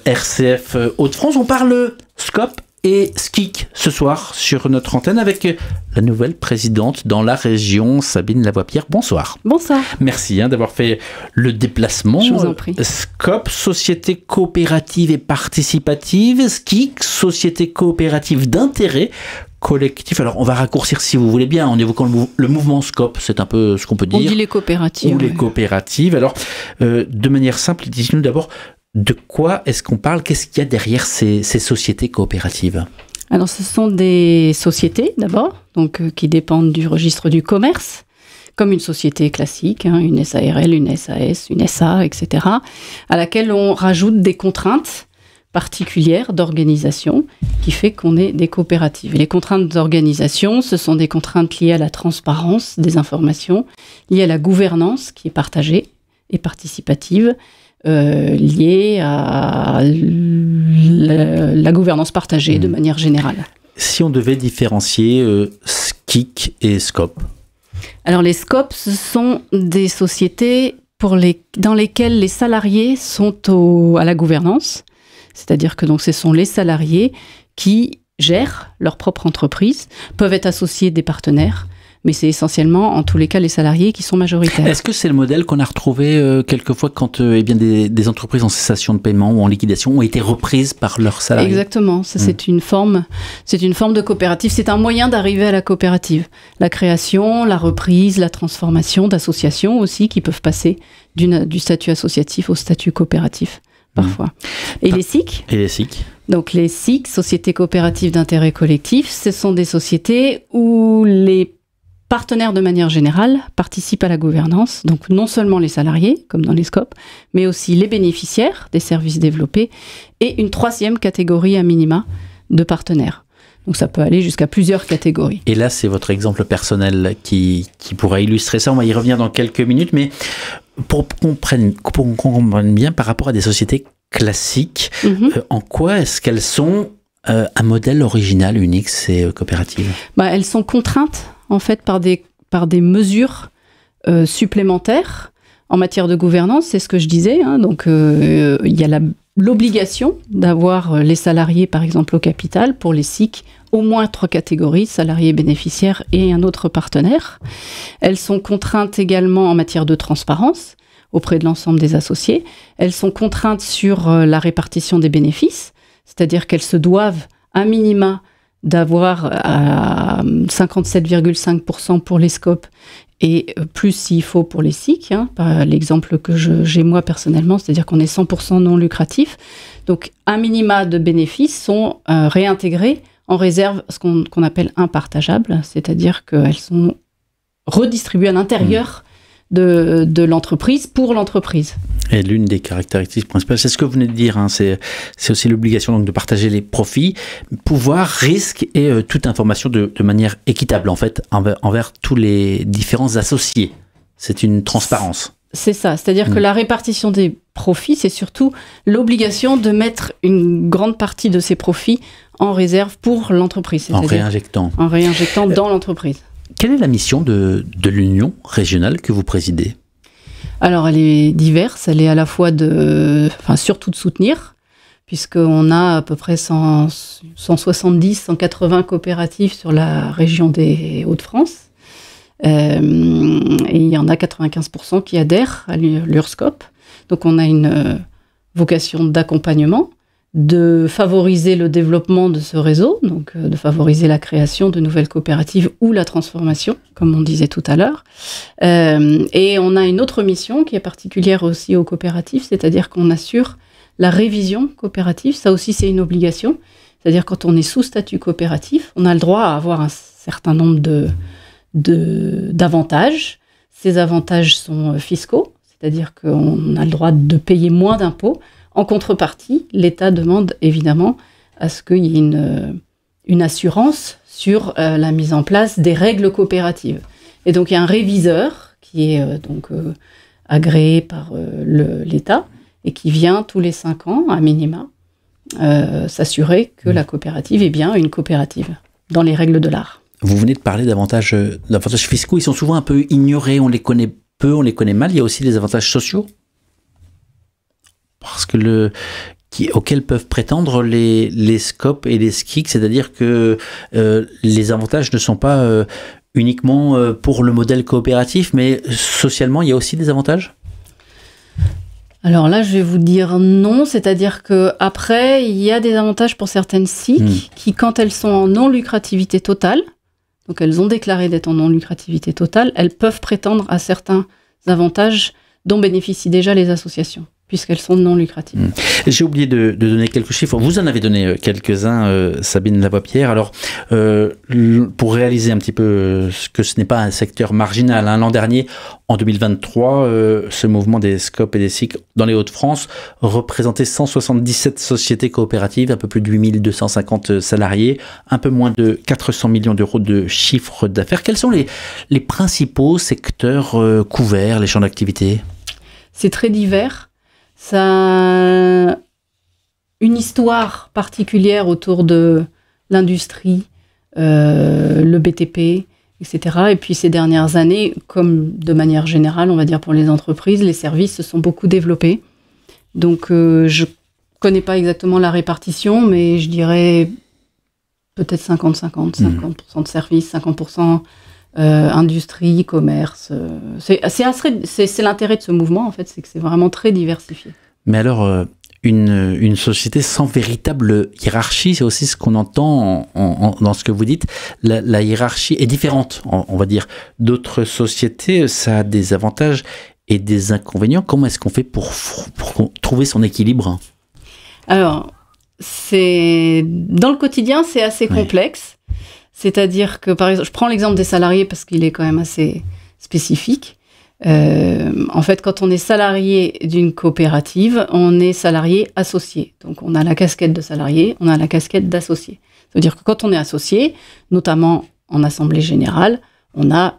RCF Hauts-de-France. On parle SCOP et SKIC ce soir sur notre antenne avec la nouvelle présidente dans la région, Sabine Lavoie-Pierre. Bonsoir. Bonsoir. Merci d'avoir fait le déplacement. Je vous en prie. SCOP, Société coopérative et participative. SKIC, Société coopérative d'intérêt collectif. Alors, on va raccourcir si vous voulez bien en évoquant le mouvement SCOP. C'est un peu ce qu'on peut dire. On dit les coopératives. Ou les coopératives. Alors, de manière simple, dites-nous d'abord de quoi est-ce qu'on parle? Qu'est-ce qu'il y a derrière ces sociétés coopératives? Alors, ce sont des sociétés, d'abord, donc qui dépendent du registre du commerce, comme une société classique, une SARL, une SAS, une SA, etc., à laquelle on rajoute des contraintes particulières d'organisation qui fait qu'on est des coopératives. Et les contraintes d'organisation, ce sont des contraintes liées à la transparence des informations, liées à la gouvernance qui est partagée et participative, liées à la gouvernance partagée de manière générale. Si on devait différencier SKIC et SCOP? Alors les SCOP, ce sont des sociétés dans lesquelles les salariés sont à la gouvernance. C'est-à-dire que donc, ce sont les salariés qui gèrent leur propre entreprise, peuvent être associés des partenaires, mais c'est essentiellement, en tous les cas, les salariés qui sont majoritaires. Est-ce que c'est le modèle qu'on a retrouvé quelquefois quand des entreprises en cessation de paiement ou en liquidation ont été reprises par leurs salariés? Exactement, ça, c'est une forme de coopérative. C'est un moyen d'arriver à la coopérative. La création, la reprise, la transformation d'associations aussi qui peuvent passer du statut associatif au statut coopératif. Parfois. Et les SIC? Et les SIC? Donc les SIC, Sociétés coopératives d'intérêt collectif, ce sont des sociétés où les partenaires de manière générale participent à la gouvernance, donc non seulement les salariés, comme dans les SCOP, mais aussi les bénéficiaires des services développés et une troisième catégorie à minima de partenaires. Donc ça peut aller jusqu'à plusieurs catégories. Et là, c'est votre exemple personnel qui pourra illustrer ça. On va y revenir dans quelques minutes, mais pour qu'on comprenne bien par rapport à des sociétés classiques, en quoi est-ce qu'elles sont un modèle original, unique, ces coopératives? Elles sont contraintes, en fait, par des mesures supplémentaires en matière de gouvernance, c'est ce que je disais. Donc, il y a l'obligation d'avoir les salariés, par exemple, au capital, pour les SIC, au moins 3 catégories, salariés, bénéficiaires et un autre partenaire. Elles sont contraintes également en matière de transparence auprès de l'ensemble des associés. Elles sont contraintes sur la répartition des bénéfices, c'est-à-dire qu'elles se doivent à minima d'avoir 57,5% pour les SCOP et plus s'il faut pour les SIC, l'exemple que j'ai moi personnellement, c'est-à-dire qu'on est 100% non lucratif. Donc, un minima de bénéfices sont réintégrés en réserve, ce qu'on appelle impartageables, c'est-à-dire qu'elles sont redistribuées à l'intérieur de l'entreprise pour l'entreprise. Et l'une des caractéristiques principales, c'est ce que vous venez de dire, c'est aussi l'obligation donc de partager les profits, pouvoir, risque et toute information de manière équitable en fait envers tous les différents associés. C'est une transparence. C'est ça, c'est-à-dire que la répartition des profits, c'est surtout l'obligation de mettre une grande partie de ces profits en réserve pour l'entreprise. En réinjectant. En réinjectant dans l'entreprise. Quelle est la mission de l'Union régionale que vous présidez? Alors, elle est diverse. Elle est à la fois surtout de soutenir, puisqu'on a à peu près 170, 180 coopératives sur la région des Hauts-de-France. Et il y en a 95% qui adhèrent à l'URSCOP. Donc, on a une vocation d'accompagnement, de favoriser le développement de ce réseau, donc de favoriser la création de nouvelles coopératives ou la transformation, comme on disait tout à l'heure. Et on a une autre mission qui est particulière aussi aux coopératives, c'est-à-dire qu'on assure la révision coopérative. Ça aussi, c'est une obligation. C'est-à-dire quand on est sous statut coopératif, on a le droit à avoir un certain nombre d'avantages. Ces avantages sont fiscaux, c'est-à-dire qu'on a le droit de payer moins d'impôts. En contrepartie, l'État demande évidemment à ce qu'il y ait une assurance sur la mise en place des règles coopératives. Et donc, il y a un réviseur qui est agréé par l'État et qui vient tous les 5 ans, à minima, s'assurer que la coopérative est bien une coopérative, dans les règles de l'art. Vous venez de parler d'avantages fiscaux, ils sont souvent un peu ignorés, on les connaît peu, on les connaît mal. Il y a aussi les avantages sociaux. Parce que auxquels peuvent prétendre les SCOP et les SCIC, c'est-à-dire que les avantages ne sont pas uniquement pour le modèle coopératif, mais socialement, il y a aussi des avantages ? Alors là, je vais vous dire non, c'est-à-dire qu'après, il y a des avantages pour certaines SCIC qui, quand elles sont en non-lucrativité totale, donc elles ont déclaré d'être en non-lucrativité totale, elles peuvent prétendre à certains avantages dont bénéficient déjà les associations, puisqu'elles sont non lucratives. J'ai oublié de donner quelques chiffres. Vous en avez donné quelques-uns, Sabine Lavoie-Pierre. Alors, pour réaliser un petit peu que ce n'est pas un secteur marginal, l'an dernier, en 2023, ce mouvement des SCOP et des SCIC dans les Hauts-de-France représentait 177 sociétés coopératives, un peu plus de 8250 salariés, un peu moins de 400 millions d'euros de chiffre d'affaires. Quels sont les principaux secteurs couverts, les champs d'activité ? C'est très divers. Ça a une histoire particulière autour de l'industrie, le BTP, etc. Et puis ces dernières années, comme de manière générale, on va dire pour les entreprises, les services se sont beaucoup développés. Donc je ne connais pas exactement la répartition, mais je dirais peut-être 50-50, 50% de services, 50% industrie, commerce. C'est l'intérêt de ce mouvement, en fait, c'est que c'est vraiment très diversifié. Mais alors, une société sans véritable hiérarchie, c'est aussi ce qu'on entend dans ce que vous dites. La hiérarchie est différente, on va dire. D'autres sociétés, ça a des avantages et des inconvénients. Comment est-ce qu'on fait pour trouver son équilibre ? Alors, dans le quotidien, c'est assez complexe. C'est-à-dire que, par exemple, je prends l'exemple des salariés parce qu'il est quand même assez spécifique. En fait, quand on est salarié d'une coopérative, on est salarié associé. Donc, on a la casquette de salarié, on a la casquette d'associé. Ça veut dire que quand on est associé, notamment en assemblée générale, on a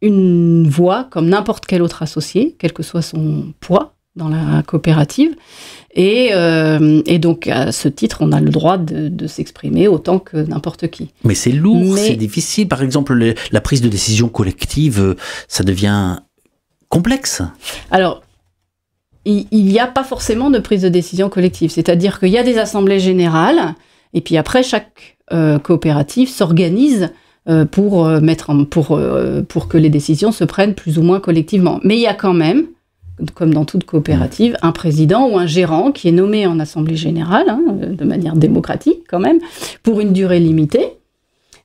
une voix comme n'importe quel autre associé, quel que soit son poids dans la coopérative. Et donc, à ce titre, on a le droit de s'exprimer autant que n'importe qui. Mais c'est lourd, c'est difficile. Par exemple, la prise de décision collective, ça devient complexe. Alors, il n'y a pas forcément de prise de décision collective. C'est-à-dire qu'il y a des assemblées générales, et puis après, chaque coopérative s'organise pour que les décisions se prennent plus ou moins collectivement. Mais il y a quand même, comme dans toute coopérative, un président ou un gérant qui est nommé en assemblée générale, de manière démocratique quand même, pour une durée limitée.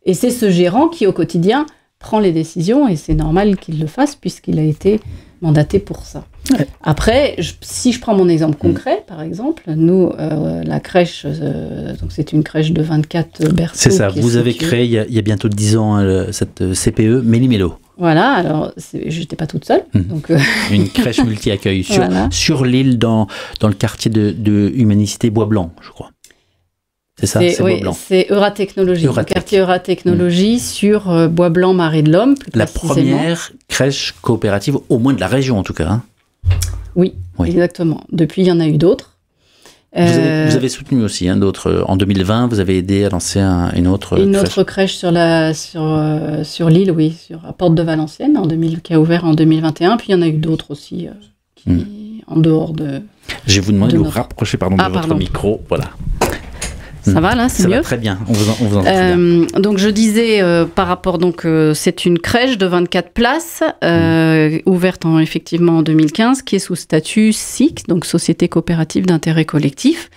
Et c'est ce gérant qui, au quotidien, prend les décisions, et c'est normal qu'il le fasse puisqu'il a été mandaté pour ça. Ouais. Après, si je prends mon exemple concret, par exemple, nous, la crèche, donc c'est une crèche de 24 berceaux. C'est ça, vous avez créé il y a bientôt 10 ans cette CPE Méli-Mélo. Voilà, alors je n'étais pas toute seule. Donc, une crèche multi-accueil sur l'île, dans le quartier de Humanicité Bois-Blanc, je crois. C'est ça, c'est Bois-Blanc. C'est Euratechnologie, le quartier Euratechnologie sur Bois-Blanc, Marais de l'Homme. La première crèche coopérative, au moins de la région en tout cas. Oui, exactement. Depuis, il y en a eu d'autres. Vous avez soutenu aussi d'autres. En 2020, vous avez aidé à lancer une autre crèche sur l'île, oui, sur la porte de Valenciennes, qui a ouvert en 2021. Puis il y en a eu d'autres aussi, en dehors de... Je vais vous demander de vous rapprocher de votre micro. Voilà. Ça va là, c'est mieux. Ça va très bien, on vous entend très bien. Donc je disais par rapport, c'est une crèche de 24 places ouverte effectivement en 2015, qui est sous statut SIC, donc Société coopérative d'intérêt collectif.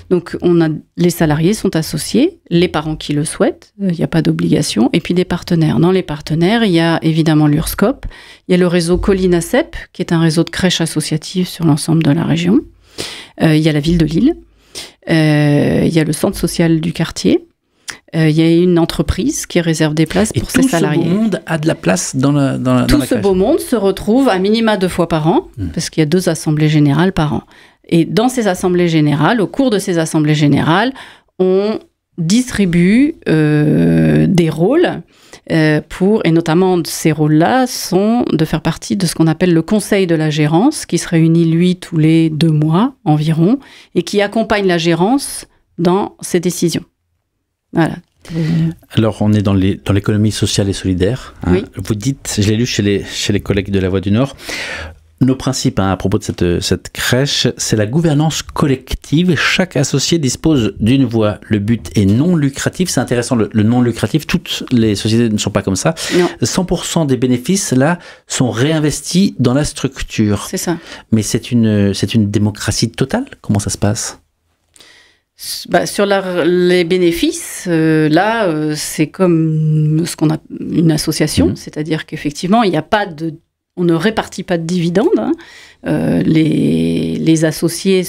Donc les salariés sont associés, les parents qui le souhaitent, il n'y a pas d'obligation, et puis des partenaires. Dans les partenaires, il y a évidemment l'URSCOP, il y a le réseau Collinasep, qui est un réseau de crèches associatives sur l'ensemble de la région. Il y a la ville de Lille. Il y a le centre social du quartier. Il y a une entreprise qui réserve des places pour ses salariés. Tout ce beau monde a de la place dans la crèche. Tout ce beau monde se retrouve à minima 2 fois par an, parce qu'il y a 2 assemblées générales par an. Et dans ces assemblées générales, au cours de ces assemblées générales, on distribue des rôles et notamment ces rôles-là sont de faire partie de ce qu'on appelle le conseil de la gérance, qui se réunit, lui, tous les 2 mois environ, et qui accompagne la gérance dans ses décisions. Voilà. Alors, on est dans l'économie sociale et solidaire. Oui. Vous dites, je l'ai lu chez les collègues de La Voix du Nord, nos principes à propos de cette crèche, c'est la gouvernance collective. Chaque associé dispose d'une voix. Le but est non lucratif. C'est intéressant, le non lucratif. Toutes les sociétés ne sont pas comme ça. Non. 100% des bénéfices, là, sont réinvestis dans la structure. C'est ça. Mais c'est une démocratie totale. Comment ça se passe ? Sur les bénéfices, c'est comme ce qu'on a une association, c'est-à-dire qu'effectivement, il n'y a pas on ne répartit pas de dividendes. Hein. Les associés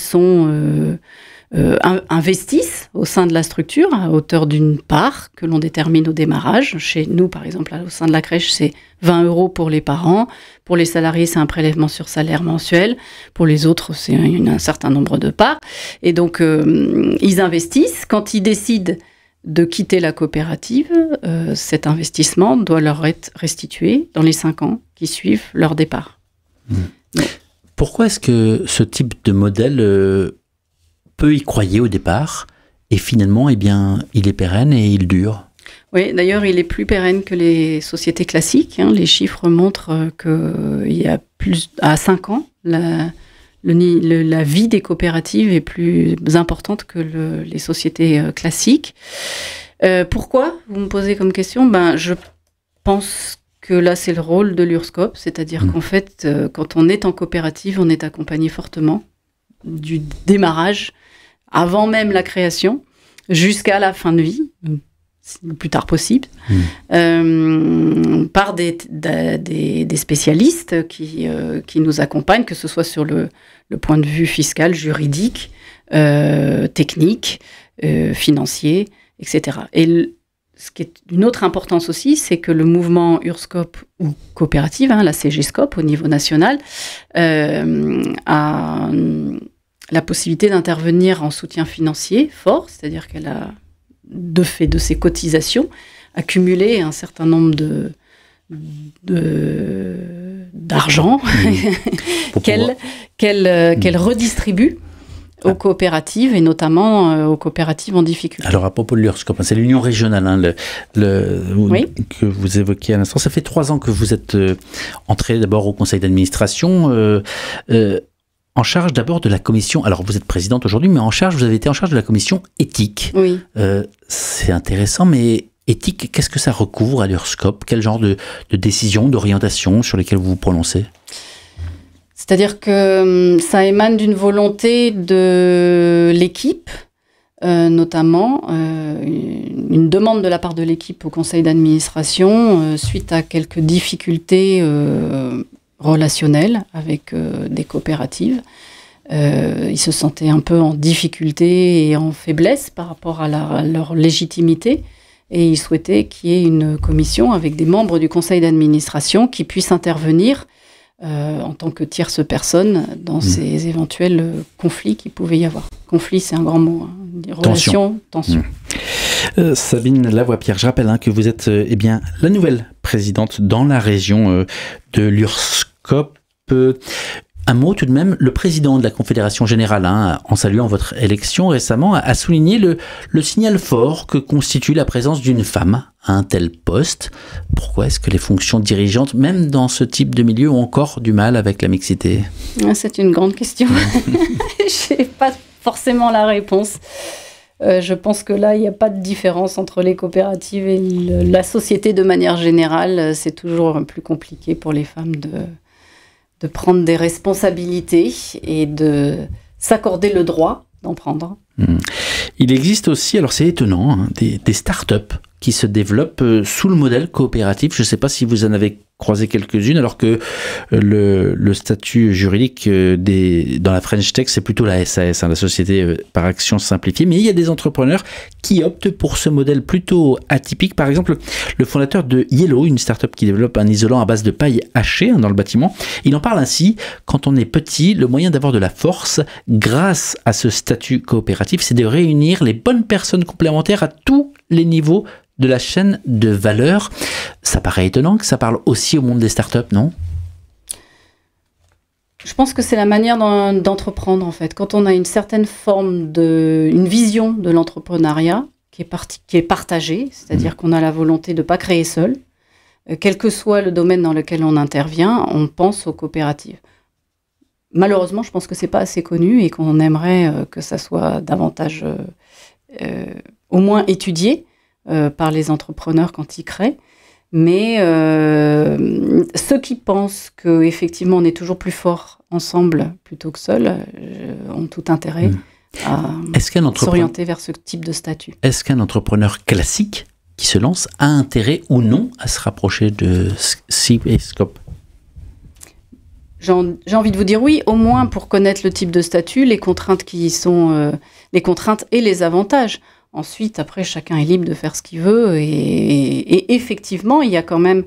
investissent au sein de la structure à hauteur d'une part que l'on détermine au démarrage. Chez nous, par exemple, au sein de la crèche, c'est 20 € pour les parents. Pour les salariés, c'est un prélèvement sur salaire mensuel. Pour les autres, c'est un certain nombre de parts. Et donc, ils investissent. Quand ils décident de quitter la coopérative, cet investissement doit leur être restitué dans les 5 ans qui suivent leur départ. Pourquoi est-ce que ce type de modèle peut y croire au départ et finalement, il est pérenne et il dure ? Oui, d'ailleurs, il est plus pérenne que les sociétés classiques. Hein. Les chiffres montrent qu'il y a à 5 ans, la vie des coopératives est plus importante que les sociétés classiques. Pourquoi ? Vous me posez comme question. Je pense que là, c'est le rôle de l'URSSCOP, c'est-à-dire qu'en fait, quand on est en coopérative, on est accompagné fortement du démarrage, avant même la création, jusqu'à la fin de vie, le plus tard possible, par des spécialistes qui nous accompagnent, que ce soit sur le point de vue fiscal, juridique, technique, financier, etc. Et ce qui est d'une autre importance aussi, c'est que le mouvement URSSCOP ou coopérative, la CGSCOP au niveau national, a la possibilité d'intervenir en soutien financier fort, c'est-à-dire qu'elle a, de fait de ses cotisations, accumulé un certain nombre d'argent qu'elle redistribue aux coopératives et notamment aux coopératives en difficulté. Alors à propos de l'URSSCOP, c'est l'union régionale que vous évoquiez à l'instant. Ça fait 3 ans que vous êtes entré d'abord au conseil d'administration, en charge d'abord de la commission. Alors vous êtes présidente aujourd'hui, mais vous avez été en charge de la commission éthique. Oui. C'est intéressant, mais éthique, qu'est-ce que ça recouvre à l'URSSCOP ? Quel genre de décisions, d'orientations sur lesquelles vous vous prononcez ? C'est-à-dire que ça émane d'une volonté de l'équipe, notamment une demande de la part de l'équipe au conseil d'administration suite à quelques difficultés relationnelles avec des coopératives. Ils se sentaient un peu en difficulté et en faiblesse par rapport à leur légitimité. Et ils souhaitaient qu'il y ait une commission avec des membres du conseil d'administration qui puissent intervenir en tant que tierce personne dans ces éventuels conflits qu'il pouvait y avoir. Conflit, c'est un grand mot. Relation, tension. Sabine Lavoie-Pierre, je rappelle que vous êtes la nouvelle présidente dans la région de l'URSSCOP. Un mot tout de même, le président de la Confédération Générale, en saluant votre élection récemment, a souligné le signal fort que constitue la présence d'une femme à un tel poste. Pourquoi est-ce que les fonctions dirigeantes, même dans ce type de milieu, ont encore du mal avec la mixité ? C'est une grande question. Je n'ai pas forcément la réponse. Je pense que là, il n'y a pas de différence entre les coopératives et la société de manière générale. C'est toujours plus compliqué pour les femmes de prendre des responsabilités et de s'accorder le droit d'en prendre. Il existe aussi, alors c'est étonnant, des start-up qui se développent sous le modèle coopératif. Je ne sais pas si vous en avez croisé quelques-unes, alors que le statut juridique dans la French Tech, c'est plutôt la SAS, la société par action simplifiée. Mais il y a des entrepreneurs qui optent pour ce modèle plutôt atypique. Par exemple, le fondateur de Yellow, une start-up qui développe un isolant à base de paille hachée dans le bâtiment, il en parle ainsi: quand on est petit, le moyen d'avoir de la force grâce à ce statut coopératif, c'est de réunir les bonnes personnes complémentaires à tous les niveaux de la chaîne de valeur. Ça paraît étonnant que ça parle aussi au monde des startups, non ? Je pense que c'est la manière d'entreprendre, en fait. Quand on a une certaine forme une vision de l'entrepreneuriat qui est partagée, c'est-à-dire qu'on a la volonté de ne pas créer seul, quel que soit le domaine dans lequel on intervient, on pense aux coopératives. malheureusement, je pense que c'est pas assez connu et qu'on aimerait que ça soit davantage, au moins étudié par les entrepreneurs quand ils créent. Mais ceux qui pensent qu'effectivement on est toujours plus fort ensemble plutôt que seul ont tout intérêt à s'orienter vers ce type de statut. Est-ce qu'un entrepreneur classique qui se lance a intérêt ou non à se rapprocher de SIP et Scope? J'ai envie de vous dire oui, au moins pour connaître le type de statut, les contraintes qui sont les contraintes et les avantages. Ensuite, après, chacun est libre de faire ce qu'il veut. Et effectivement, il y a quand même...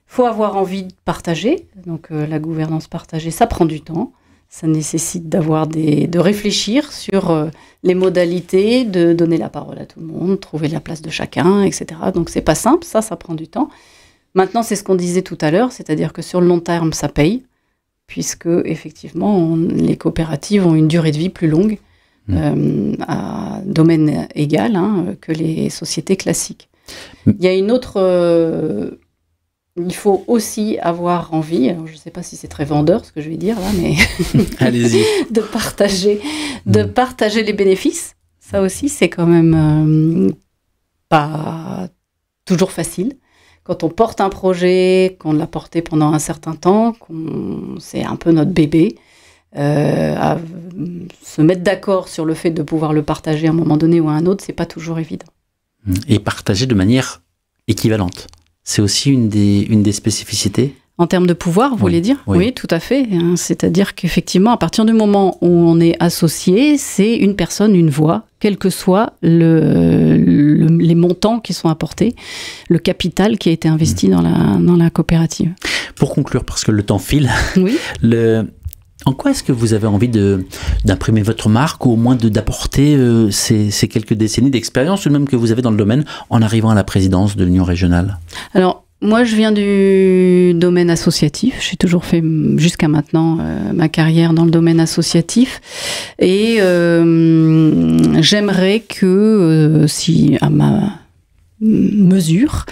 faut avoir envie de partager. Donc, la gouvernance partagée, ça prend du temps. Ça nécessite de réfléchir sur les modalités, de donner la parole à tout le monde, trouver la place de chacun, etc. Donc, c'est pas simple. Ça prend du temps. Maintenant, c'est ce qu'on disait tout à l'heure, c'est-à-dire que sur le long terme, ça paye, puisque, effectivement, les coopératives ont une durée de vie plus longue. À domaine égal que les sociétés classiques. Il y a une autre... il faut aussi avoir envie, alors je ne sais pas si c'est très vendeur ce que je vais dire là, mais allez-y. de partager les bénéfices. Ça aussi, c'est quand même pas toujours facile. Quand on porte un projet, qu'on l'a porté pendant un certain temps, c'est un peu notre bébé, à se mettre d'accord sur le fait de pouvoir le partager à un moment donné ou à un autre, c'est pas toujours évident. Et partager de manière équivalente, c'est aussi une des spécificités? En termes de pouvoir, vous voulez dire? Oui, tout à fait. C'est-à-dire qu'effectivement, à partir du moment où on est associé, c'est une personne, une voix, quel que soit les montants qui sont apportés, le capital qui a été investi dans la coopérative. Pour conclure, parce que le temps file, oui. En quoi est-ce que vous avez envie d'imprimer votre marque ou au moins d'apporter ces quelques décennies d'expérience tout de même que vous avez dans le domaine en arrivant à la présidence de l'Union régionale? Alors, moi, je viens du domaine associatif. J'ai toujours fait jusqu'à maintenant ma carrière dans le domaine associatif. Et j'aimerais que, si à ma mesure,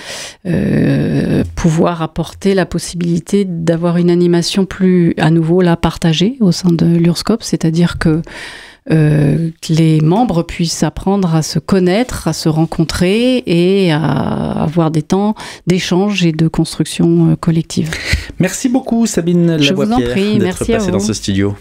pouvoir apporter la possibilité d'avoir une animation plus, à nouveau, là, partagée au sein de l'URSCOP, c'est-à-dire que les membres puissent apprendre à se connaître, à se rencontrer et à avoir des temps d'échange et de construction collective. Merci beaucoup Sabine Lavoie-Pierre d'être passée dans ce studio.